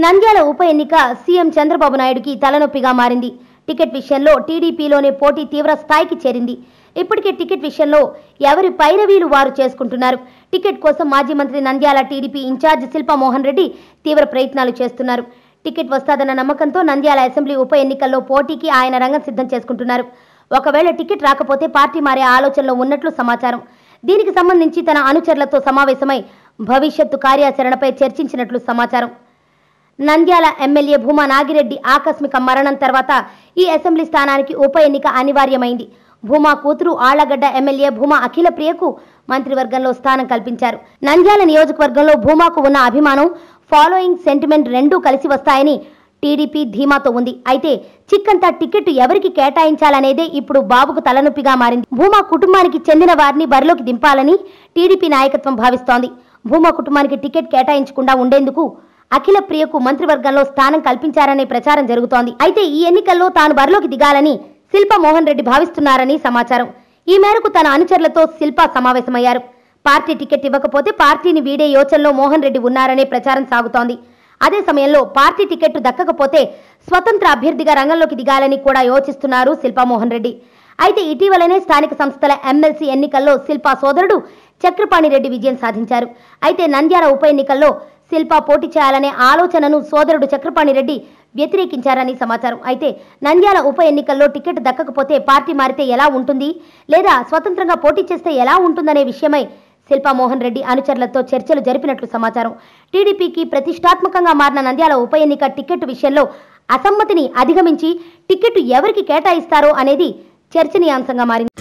నంద్యాల ఉప ఎన్నిక సీఎం చంద్రబాబు నాయుడుకి తలనొప్పిగా మారింది. టికెట్ విషయంలో టీడీపీలోనే పోటీ తీవ్ర స్థాయికి చేరింది. ఇప్పటికే టికెట్ విషయంలో ఎవరి పైరవీలు వారు చేసుకుంటున్నారు. టికెట్ కోసం మాజీ మంత్రి నంద్యాల టీడీపీ ఇన్ఛార్జ్ శిల్పా మోహన్ రెడ్డి తీవ్ర ప్రయత్నాలు చేస్తున్నారు. టికెట్ వస్తాదన్న నమ్మకంతో నంద్యాల అసెంబ్లీ ఉప ఎన్నికల్లో పోటీకి ఆయన రంగం సిద్ధం చేసుకుంటున్నారు. ఒకవేళ టికెట్ రాకపోతే పార్టీ మారే ఆలోచనలో ఉన్నట్లు సమాచారం. దీనికి సంబంధించి తన అనుచరులతో సమావేశమై భవిష్యత్తు కార్యాచరణపై చర్చించినట్లు సమాచారం. నంద్యాల ఎమ్మెల్యే భూమా నాగిరెడ్డి ఆకస్మిక మరణం తర్వాత ఈ అసెంబ్లీ స్థానానికి ఉప ఎన్నిక అనివార్యమైంది. భూమా కూతురు ఆళ్లగడ్డ ఎమ్మెల్యే భూమా అఖిల ప్రియకు మంత్రివర్గంలో స్థానం కల్పించారు. నంద్యాల నియోజకవర్గంలో భూమాకు ఉన్న అభిమానం, ఫాలోయింగ్ సెంటిమెంట్ రెండూ కలిసి వస్తాయని టీడీపీ ధీమాతో ఉంది. అయితే చిక్కంతా టికెట్ ఎవరికి కేటాయించాలనేదే ఇప్పుడు బాబుకు తలనొప్పిగా మారింది. భూమా కుటుంబానికి చెందిన వారిని బరిలోకి దింపాలని టీడీపీ నాయకత్వం భావిస్తోంది. భూమా కుటుంబానికి టికెట్ కేటాయించకుండా ఉండేందుకు అఖిల ప్రియకు మంత్రివర్గంలో స్థానం కల్పించారనే ప్రచారం జరుగుతోంది. అయితే ఈ ఎన్నికల్లో తాను బరిలోకి దిగాలని శిల్పా మోహన్ రెడ్డి భావిస్తున్నారని సమాచారం. ఈ మేరకు తన అనుచరులతో శిల్పా సమావేశమయ్యారు. పార్టీ టికెట్ ఇవ్వకపోతే పార్టీని వీడే యోచనలో మోహన్ రెడ్డి ఉన్నారనే ప్రచారం సాగుతోంది. అదే సమయంలో పార్టీ టికెట్ దక్కకపోతే స్వతంత్ర అభ్యర్థిగా రంగంలోకి దిగాలని కూడా యోచిస్తున్నారు శిల్పా మోహన్ రెడ్డి. అయితే ఇటీవలనే స్థానిక సంస్థల ఎమ్మెల్సీ ఎన్నికల్లో శిల్పా సోదరుడు చక్రపాణి రెడ్డి విజయం సాధించారు. అయితే నంద్యాల ఉప ఎన్నికల్లో శిల్పా పోటీ చేయాలనే ఆలోచనను సోదరుడు చక్రపాణి రెడ్డి వ్యతిరేకించారని సమాచారం. అయితే నంద్యాల ఉప ఎన్నికల్లో టికెట్ దక్కకపోతే పార్టీ మారితే ఎలా ఉంటుంది, లేదా స్వతంత్రంగా పోటీ చేస్తే ఎలా ఉంటుందనే విషయమై శిల్పా మోహన్ రెడ్డి అనుచరులతో చర్చలు జరిపినట్లు సమాచారం. టీడీపీకి ప్రతిష్టాత్మకంగా మారిన నంద్యాల ఉప ఎన్నిక టికెట్ విషయంలో అసమ్మతిని అధిగమించి టికెట్ ఎవరికి కేటాయిస్తారో అనేది చర్చనీయాంశంగా మారింది.